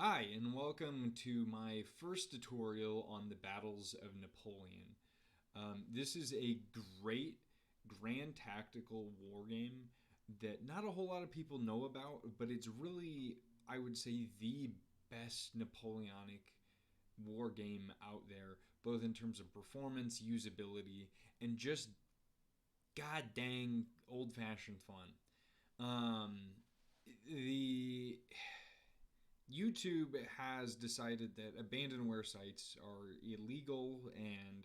Hi, and welcome to my first tutorial on the Battles of Napoleon. This is a great grand tactical war game that not a whole lot of people know about, but it's really, I would say, the best Napoleonic war game out there, both in terms of performance, usability, and just god dang old fashioned fun. The YouTube has decided that abandonware sites are illegal and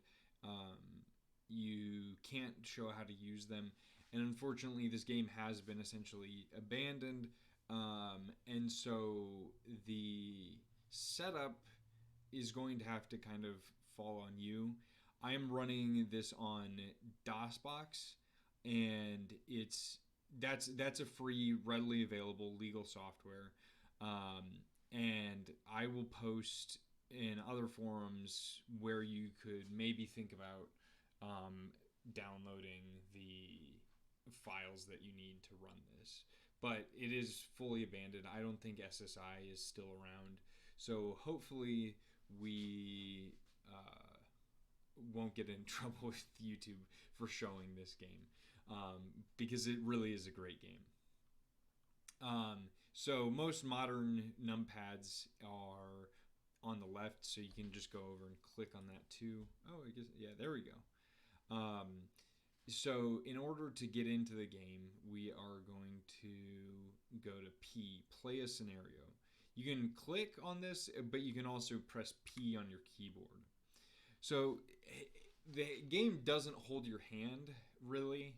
you can't show how to use them. And unfortunately, this game has been essentially abandoned. And so the setup is going to have to kind of fall on you. I am running this on Dosbox, and that's a free, readily available legal software. And I will post in other forums where you could maybe think about downloading the files that you need to run this. But it is fully abandoned. I don't think SSI is still around. So hopefully we won't get in trouble with YouTube for showing this game because it really is a great game. So most modern numpads are on the left, so you can just go over and click on that too. Oh, I guess yeah, there we go. Um, so in order to get into the game, we are going to go to P, play a scenario. You can click on this, but you can also press P on your keyboard. So the game doesn't hold your hand really,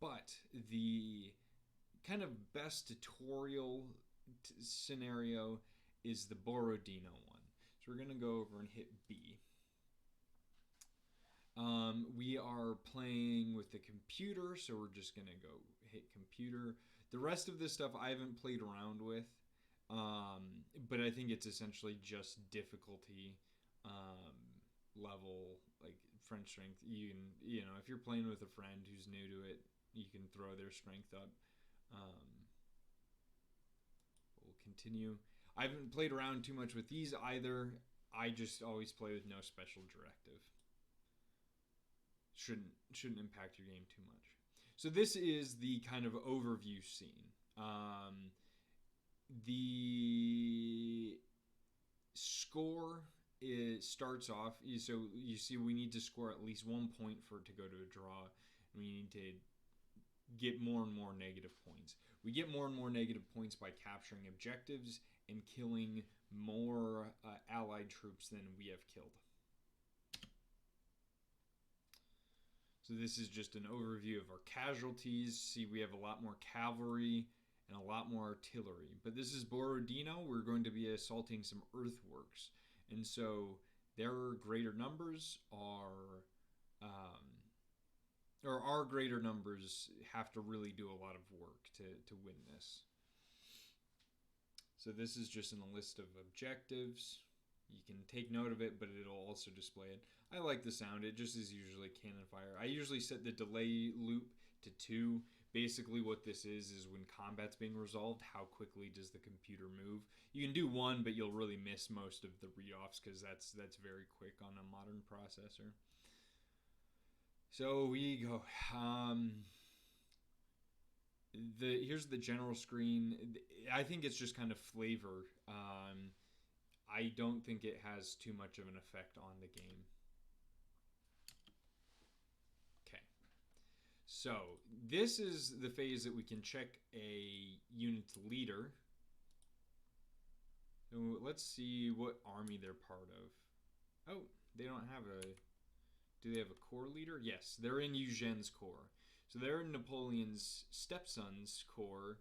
but the kind of best tutorial scenario is the Borodino one. So we're going to go over and hit B. We are playing with the computer, so we're just going to go hit computer. The rest of this stuff I haven't played around with, but I think it's essentially just difficulty level, like French strength. If you're playing with a friend who's new to it, you can throw their strength up. Um, we'll continue. I haven't played around too much with these either. I just always play with no special directive. Shouldn't impact your game too much. So this is the kind of overview scene. The score it starts off. So you see, we need to score at least 1 point for it to go to a draw. We need to get more and more negative points. We get more and more negative points by capturing objectives and killing more allied troops than we have killed. So this is just an overview of our casualties. See, we have a lot more cavalry and a lot more artillery. But this is Borodino. We're going to be assaulting some earthworks. And so their greater numbers are or our greater numbers have to really do a lot of work to win this. So this is just in a list of objectives. You can take note of it, but it'll also display it. I like the sound. It just is usually cannon fire. I usually set the delay loop to 2. Basically what this is when combat's being resolved, how quickly does the computer move. You can do 1, but you'll really miss most of the read-offs because that's very quick on a modern processor. So we go. Here's the general screen. I think it's just kind of flavor. I don't think it has too much of an effect on the game. Okay. So this is the phase that we can check a unit's leader. So let's see what army they're part of. Oh, they don't have a... Do they have a corps leader? Yes, they're in Eugene's corps. So they're in Napoleon's stepson's corps,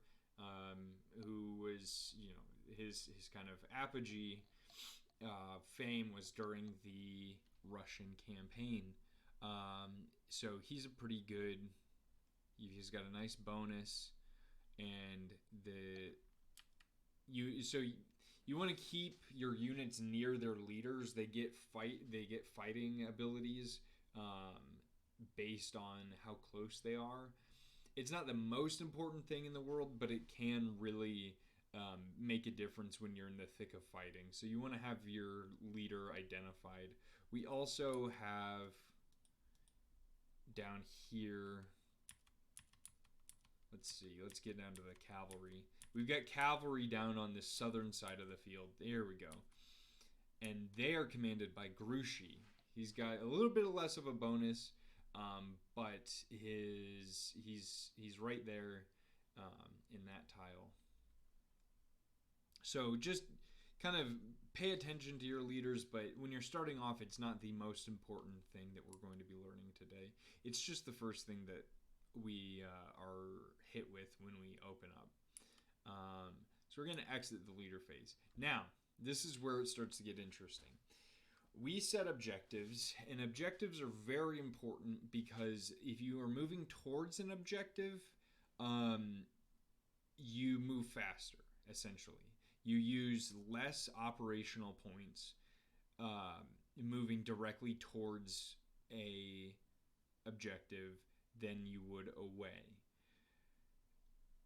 who was, his kind of apogee fame was during the Russian campaign. So he's a pretty good. He's got a nice bonus, and you want to keep your units near their leaders. They get fighting abilities based on how close they are. It's not the most important thing in the world, but it can really make a difference when you're in the thick of fighting. So you want to have your leader identified. We also have down here, let's see, let's get down to the cavalry. We've got cavalry down on the southern side of the field. There we go. And they are commanded by Grouchy. He's got a little bit less of a bonus, but he's right there in that tile. So just kind of pay attention to your leaders, but when you're starting off, it's not the most important thing that we're going to be learning today. It's just the first thing that we are hit with when we open up. So we're going to exit the leader phase. Now, this is where it starts to get interesting. We set objectives, and objectives are very important because if you are moving towards an objective, you move faster, essentially. You use less operational points moving directly towards a objective than you would away.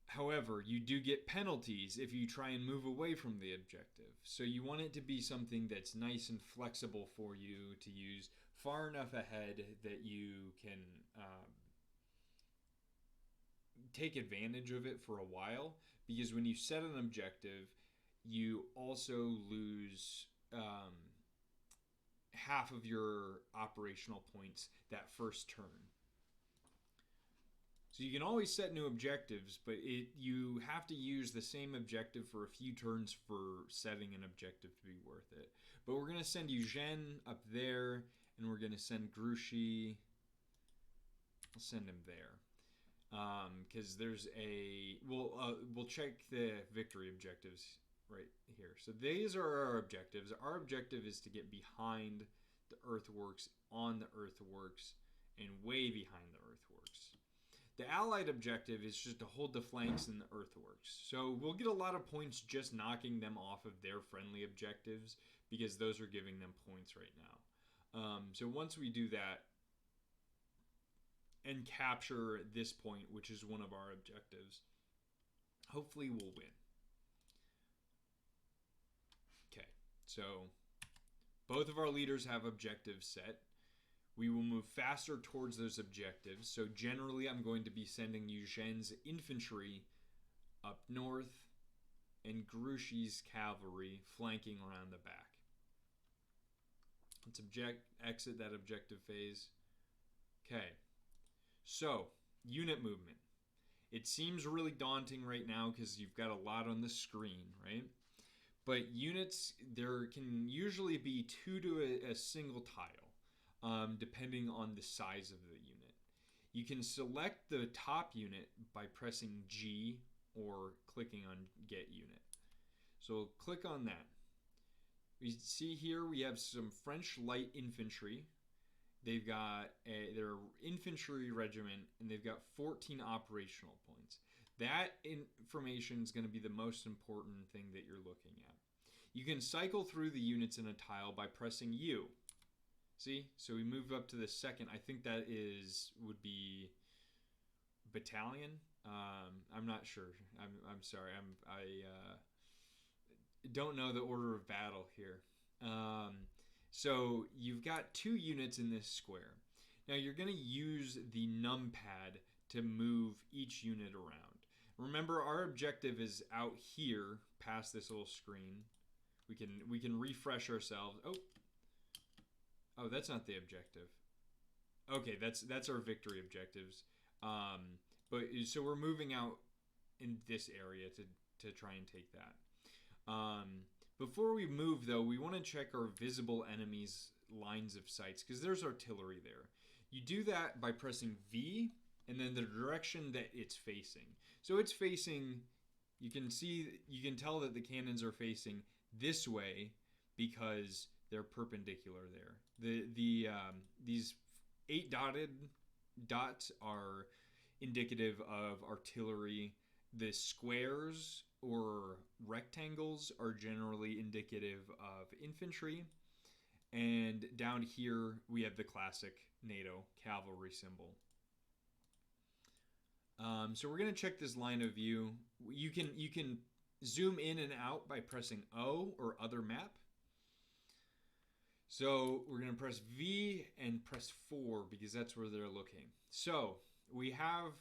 However, you do get penalties if you try and move away from the objective. So you want it to be something that's nice and flexible for you to use far enough ahead that you can take advantage of it for a while. Because when you set an objective, you also lose half of your operational points that first turn. So you can always set new objectives, but you have to use the same objective for a few turns for setting an objective to be worth it. But we're going to send Eugène up there, and we're going to send Grouchy. I'll send him there. Because there's a... We'll check the victory objectives right here. So these are our objectives. Our objective is to get behind the earthworks, on the earthworks, and way behind the earthworks. The allied objective is just to hold the flanks in the earthworks. So we'll get a lot of points just knocking them off of their friendly objectives because those are giving them points right now. So once we do that and capture this point, which is one of our objectives, hopefully we'll win. Okay, so both of our leaders have objectives set. We will move faster towards those objectives. So generally, I'm going to be sending Eugène's infantry up north and Grouchy's cavalry flanking around the back. Let's exit that objective phase. Okay, so unit movement. It seems really daunting right now because you've got a lot on the screen, right? But units, there can usually be 2 to a single tile. Depending on the size of the unit. You can select the top unit by pressing G or clicking on Get Unit. So click on that. We see here we have some French light infantry. They've got their infantry regiment, and they've got 14 operational points. That information is going to be the most important thing that you're looking at. You can cycle through the units in a tile by pressing U. See, so we move up to the second. I think that would be battalion. I'm not sure. I'm sorry. I don't know the order of battle here. So you've got 2 units in this square. Now you're going to use the numpad to move each unit around. Remember, our objective is out here past this little screen. We can refresh ourselves. Oh, that's not the objective. Okay, that's our victory objectives. But so we're moving out in this area to try and take that. Before we move, though, we want to check our visible enemies' lines of sights because there's artillery there. You do that by pressing V and then the direction that it's facing. So it's facing. You can tell that the cannons are facing this way because they're perpendicular there. These 8 dotted dots are indicative of artillery. The squares or rectangles are generally indicative of infantry. And down here we have the classic NATO cavalry symbol. So we're going to check this line of view. You can zoom in and out by pressing O or other map. So we're going to press V and press 4 because that's where they're looking. So we have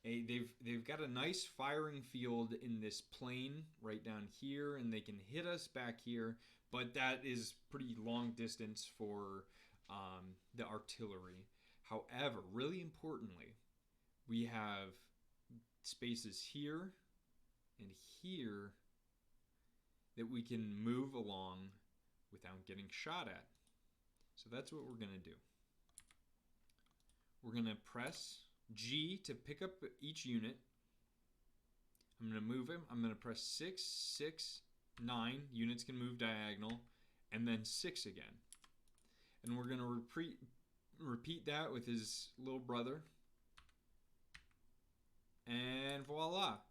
they've got a nice firing field in this plane right down here, and they can hit us back here, but that is pretty long distance for the artillery. However, really importantly, we have spaces here and here that we can move along without getting shot at. So that's what we're going to do. We're going to press G to pick up each unit. I'm going to move him. I'm going to press 6, 6, 9. Units can move diagonal. And then 6 again. And we're going to repeat that with his little brother. And voila.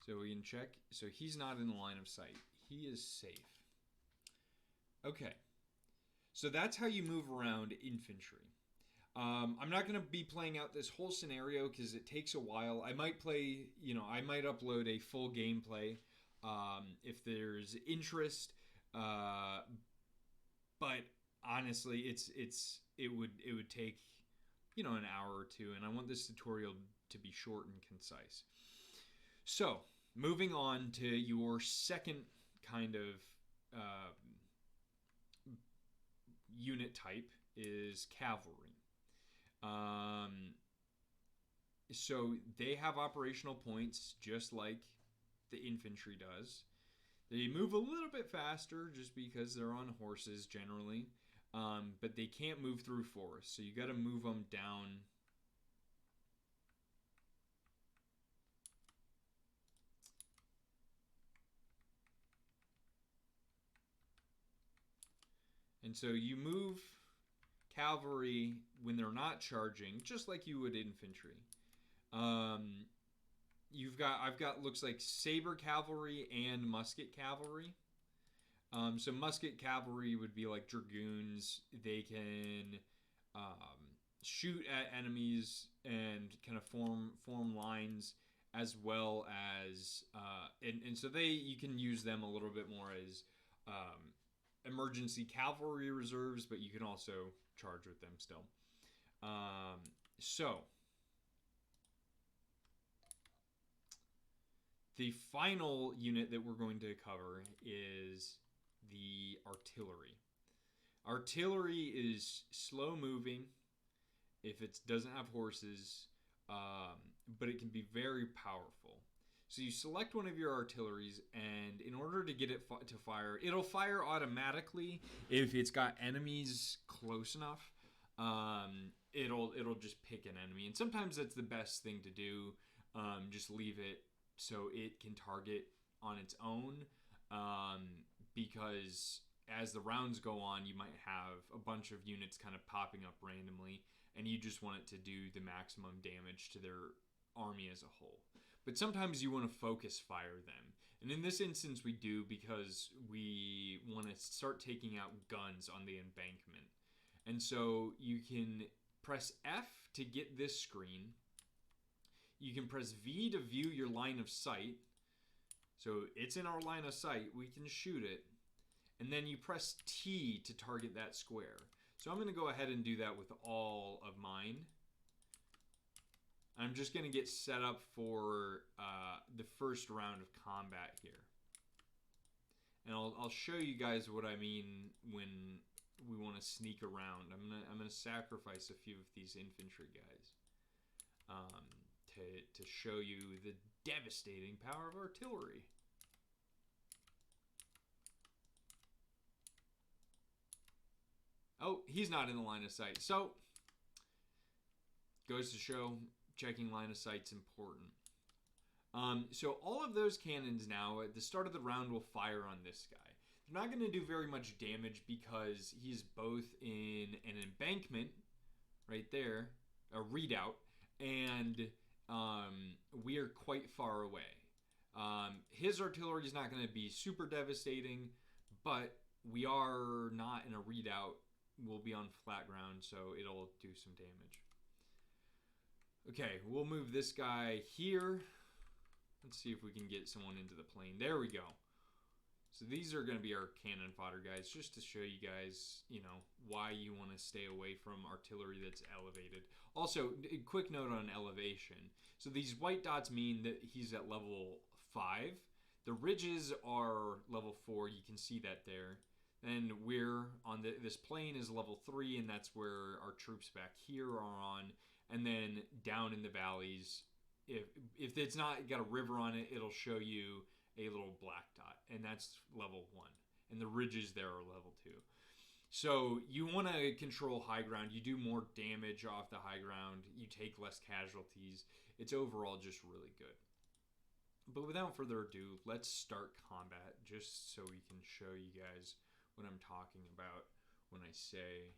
So we can check. So he's not in the line of sight. He is safe. Okay. So that's how you move around infantry. I'm not going to be playing out this whole scenario because it takes a while. I might play, I might upload a full gameplay if there's interest. But honestly, it would take, an hour or two, and I want this tutorial to be short and concise. So, moving on to your second kind of unit type is cavalry. So they have operational points just like the infantry does. They move a little bit faster just because they're on horses generally, but they can't move through forests, so you got to move them down. And so you move cavalry when they're not charging, just like you would infantry. I've got looks like saber cavalry and musket cavalry. So musket cavalry would be like dragoons. They can shoot at enemies and kind of form lines, as well as and so you can use them a little bit more as emergency cavalry reserves, but you can also charge with them still. So the final unit that we're going to cover is the artillery. Artillery is slow moving if it doesn't have horses, but it can be very powerful. So you select one of your artilleries, and in order to get it to fire, it'll fire automatically if it's got enemies close enough. It'll just pick an enemy, and sometimes that's the best thing to do. Just leave it so it can target on its own, because as the rounds go on, you might have a bunch of units kind of popping up randomly, and you just want it to do the maximum damage to their army as a whole. But sometimes you want to focus fire them. And in this instance we do, because we want to start taking out guns on the embankment. And so you can press F to get this screen. You can press V to view your line of sight. So it's in our line of sight. We can shoot it. And then you press T to target that square. So I'm going to go ahead and do that with all of mine. I'm just going to get set up for the first round of combat here. And I'll show you guys what I mean when we want to sneak around. I'm gonna sacrifice a few of these infantry guys to show you the devastating power of artillery. Oh, he's not in the line of sight. So, goes to show checking line of sight's important. So all of those cannons now, at the start of the round, will fire on this guy. They're not going to do very much damage because he's both in an embankment, right there, a redoubt, and we are quite far away. His artillery is not going to be super devastating, but we are not in a redoubt. We'll be on flat ground, so it'll do some damage. Okay, we'll move this guy here. Let's see if we can get someone into the plane. There we go. So these are going to be our cannon fodder guys, just to show you guys, why you want to stay away from artillery that's elevated. Also, a quick note on elevation. So these white dots mean that he's at level 5. The ridges are level 4. You can see that there. And we're on this plane is level 3, and that's where our troops back here are on. And then down in the valleys, if it's not got a river on it, it'll show you a little black dot, and that's level 1. And the ridges there are level 2. So you want to control high ground. You do more damage off the high ground. You take less casualties. It's overall just really good. But without further ado, let's start combat, just so we can show you guys what I'm talking about when I say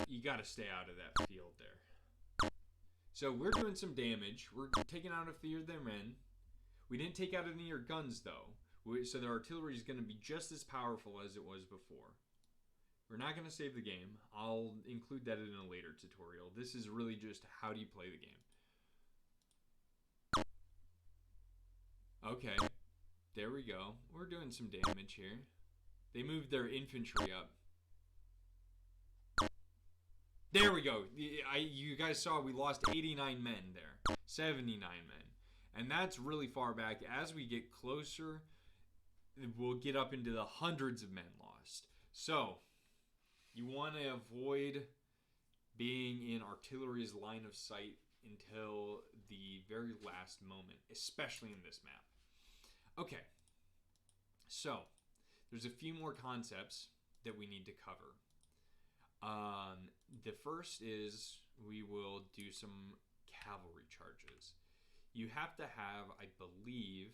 you gotta stay out of that field there. So we're doing some damage. We're taking out a few of their men. We didn't take out any of their guns, though. So their artillery is going to be just as powerful as it was before. We're not going to save the game. I'll include that in a later tutorial. This is really just how do you play the game. Okay. There we go. We're doing some damage here. They moved their infantry up. There we go. You guys saw we lost 89 men there. 79 men. And that's really far back. As we get closer, we'll get up into the hundreds of men lost. So, you want to avoid being in artillery's line of sight until the very last moment, especially in this map. Okay. So, there's a few more concepts that we need to cover. The first is we will do some cavalry charges. You have to have, I believe,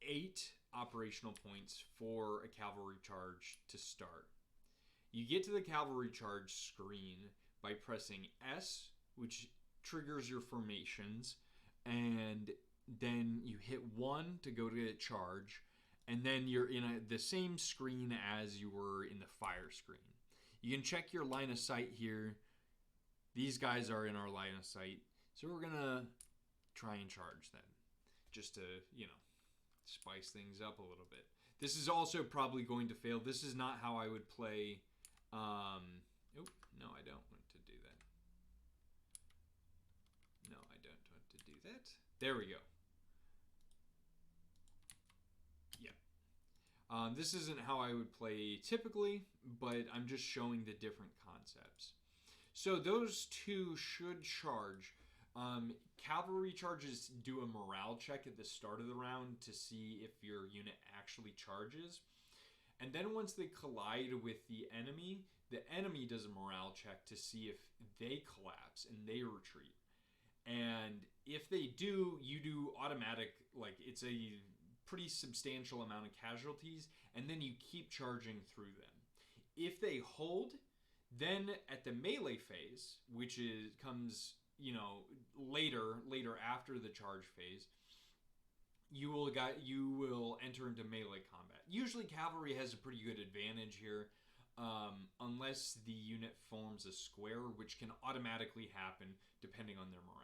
8 operational points for a cavalry charge to start. You get to the cavalry charge screen by pressing S, which triggers your formations, and then you hit 1 to go to charge, and then you're in the same screen as you were in the fire screen. You can check your line of sight here. These guys are in our line of sight, so we're going to try and charge them, just to, spice things up a little bit. This is also probably going to fail. This is not how I would play. No, I don't want to do that. No, I don't want to do that. There we go. This isn't how I would play typically, but I'm just showing the different concepts. So those two should charge. Cavalry charges do a morale check at the start of the round to see if your unit actually charges. And then once they collide with the enemy does a morale check to see if they collapse and they retreat. And if they do, you do automatic, it's a pretty substantial amount of casualties, and then you keep charging through them. If they hold, then at the melee phase, which comes later after the charge phase, you will enter into melee combat. Usually cavalry has a pretty good advantage here, unless the unit forms a square, which can automatically happen depending on their morale.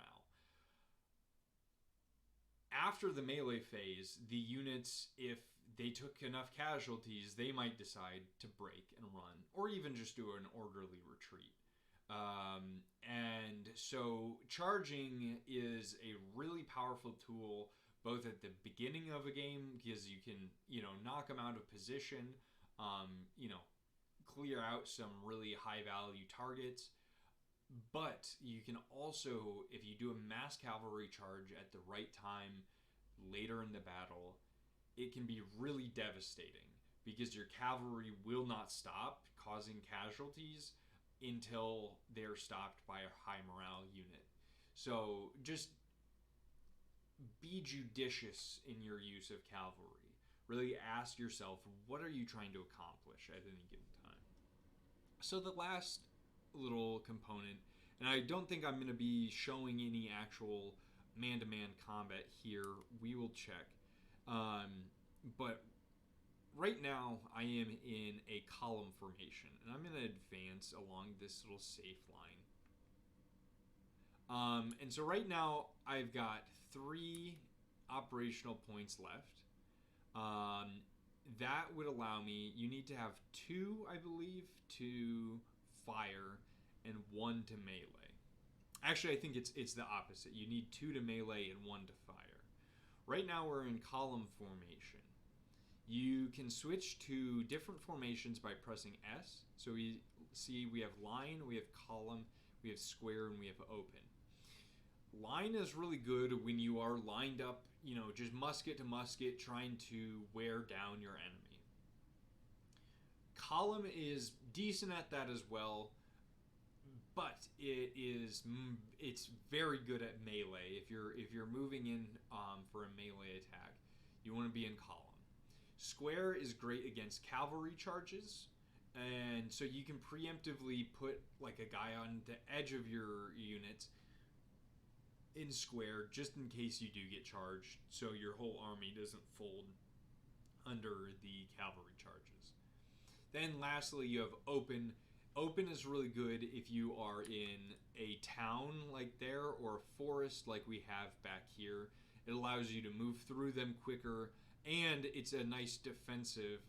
After the melee phase, the units, if they took enough casualties, they might decide to break and run, or even just do an orderly retreat. And so charging is a really powerful tool, both at the beginning of a game, because you can, knock them out of position, clear out some really high value targets. But you can also, if you do a mass cavalry charge at the right time later in the battle, it can be really devastating because your cavalry will not stop causing casualties until they're stopped by a high morale unit. So just be judicious in your use of cavalry. Really ask yourself, what are you trying to accomplish at any given time? So the last little component, and I don't think I'm going to be showing any actual man-to-man combat here. We will check. But right now I am in a column formation, and I'm going to advance along this little safe line. And so right now I've got 3 operational points left. That would allow me, you need to have 2, I believe, to fire and 1 to melee. Actually, I think it's the opposite. You need 2 to melee and 1 to fire. Right now we're in column formation. You can switch to different formations by pressing S. So we see we have line, we have column, we have square, and we have open. Line is really good when you are lined up, just musket to musket, trying to wear down your enemy. Column is decent at that as well, but it's very good at melee. If you're moving in for a melee attack, you want to be in column. Square is great against cavalry charges, and so you can preemptively put like a guy on the edge of your unit in square just in case you do get charged, so your whole army doesn't fold under the cavalry charges. Then lastly, you have open. Open is really good if you are in a town like there or a forest like we have back here. It allows you to move through them quicker, and it's a nice defensive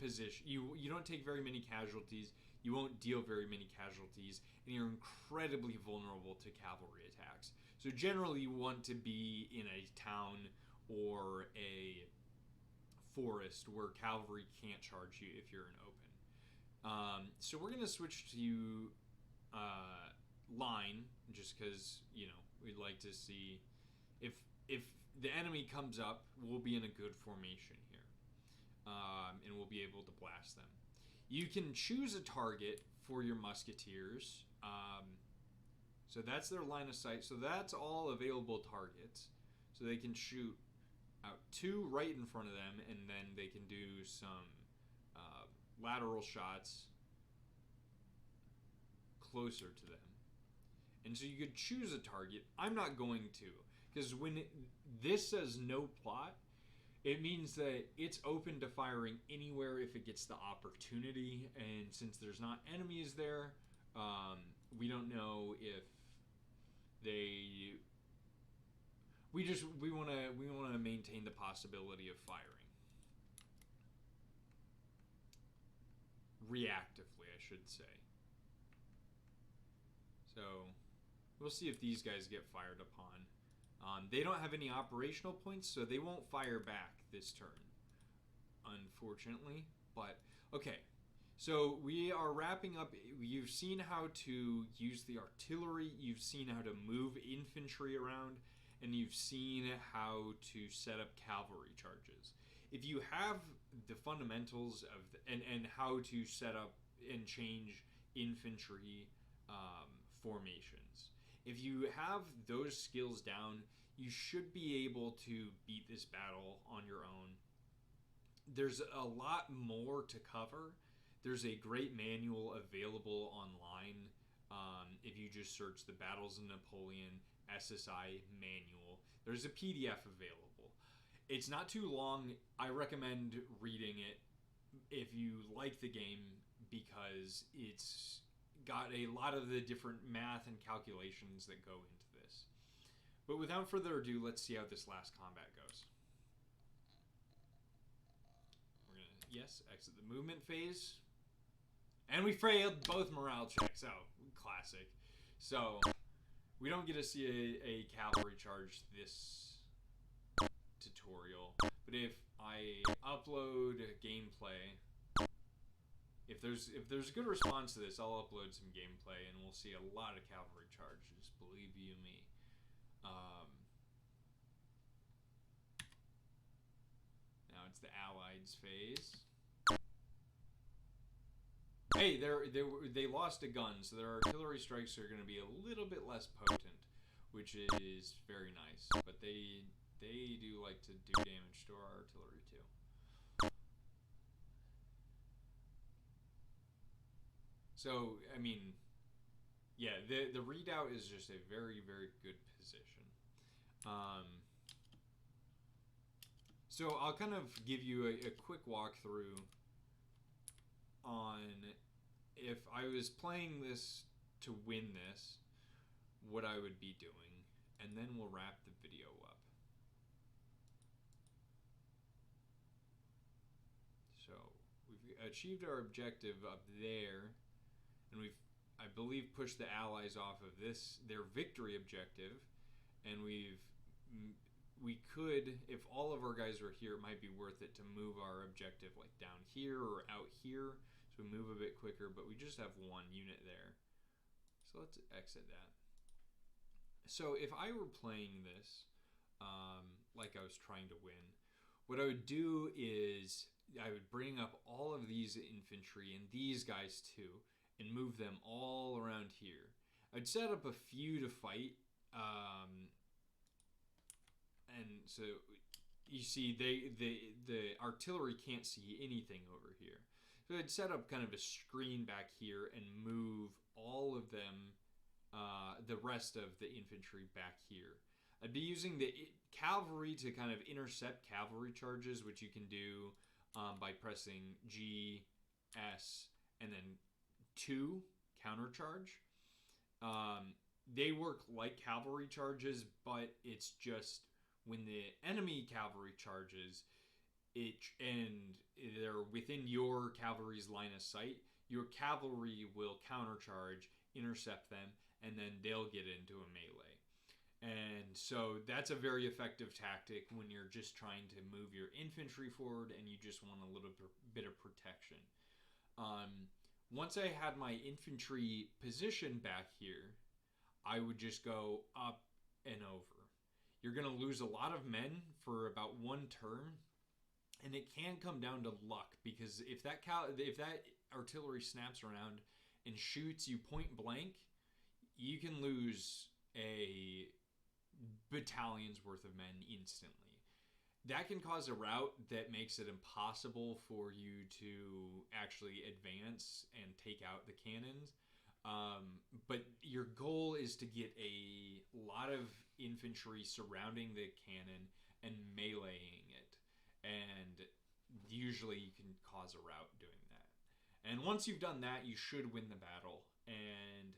position. You don't take very many casualties. You won't deal very many casualties, and you're incredibly vulnerable to cavalry attacks. So generally you want to be in a town or a forest where cavalry can't charge you if you're in open. So we're going to switch to line, just because, we'd like to see if the enemy comes up, we'll be in a good formation here, and we'll be able to blast them. You can choose a target for your musketeers. So that's their line of sight. So that's all available targets. So they can shoot out 2 right in front of them, and then they can do some lateral shots closer to them. And so you could choose a target. I'm not going to, because when this says no plot, it means that it's open to firing anywhere if it gets the opportunity. And since there's not enemies there, we don't know if they. We want to maintain the possibility of firing reactively, I should say. So we'll see if these guys get fired upon. They don't have any operational points, so they won't fire back this turn, unfortunately. But, okay. So we are wrapping up. You've seen how to use the artillery. You've seen how to move infantry around. And you've seen how to set up cavalry charges. If you have the fundamentals of and how to set up and change infantry formations, if you have those skills down, you should be able to beat this battle on your own. There's a lot more to cover. There's a great manual available online. If you just search the Battles of Napoleon SSI manual, there's a PDF available. It's not too long. I recommend reading it if you like the game, because it's got a lot of the different math and calculations that go into this. But without further ado, let's see how this last combat goes. We're going to, yes, exit the movement phase. And we failed both morale checks. Oh, classic. So we don't get to see a cavalry charge this tutorial. But if I upload gameplay, if there's a good response to this, I'll upload some gameplay and we'll see a lot of cavalry charges, believe you me. Now it's the Allies phase. Hey, they lost a gun, so their artillery strikes are going to be a little bit less potent, which is very nice. But they do like to do damage to our artillery too. So, I mean, yeah, the redoubt is just a very, very good position. So I'll kind of give you a quick walkthrough on if I was playing this to win this, what I would be doing, and then we'll wrap the video up. So we've achieved our objective up there, and we've, I believe, pushed the allies off of their victory objective, and we could, if all of our guys were here, it might be worth it to move our objective like down here or out here, so we move a bit quicker, but we just have one unit there. So let's exit that. So if I were playing this like I was trying to win, what I would do is I would bring up all of these infantry and these guys too, and move them all around here. I'd set up a few to fight, and so you see the artillery can't see anything over here. So I'd set up kind of a screen back here and move all of them, the rest of the infantry back here. I'd be using the cavalry to kind of intercept cavalry charges, which you can do by pressing G, S, and then 2, countercharge. They work like cavalry charges, but it's just when the enemy cavalry charges, and they're within your cavalry's line of sight, your cavalry will countercharge, intercept them, and then they'll get into a melee. And so that's a very effective tactic when you're just trying to move your infantry forward and you just want a little bit of protection. Once I had my infantry position back here, I would just go up and over. You're going to lose a lot of men for about one turn, and it can come down to luck, because if that artillery snaps around and shoots you point blank, you can lose a battalion's worth of men instantly. That can cause a rout that makes it impossible for you to actually advance and take out the cannons. But your goal is to get a lot of infantry surrounding the cannon and meleeing it. And usually you can cause a rout doing that. And once you've done that, you should win the battle. And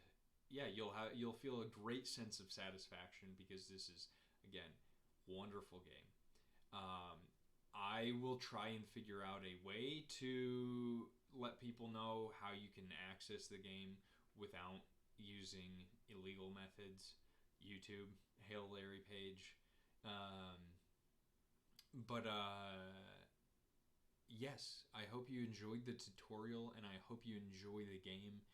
yeah, you'll feel a great sense of satisfaction, because this is, again, wonderful game. I will try and figure out a way to let people know how you can access the game without using illegal methods. YouTube, Hail Larry page. Yes, I hope you enjoyed the tutorial, and I hope you enjoy the game.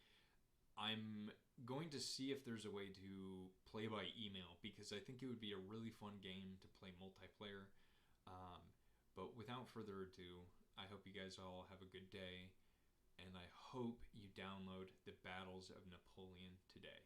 I'm going to see if there's a way to play by email, because I think it would be a really fun game to play multiplayer. But without further ado, I hope you guys all have a good day, and I hope you download the Battles of Napoleon today.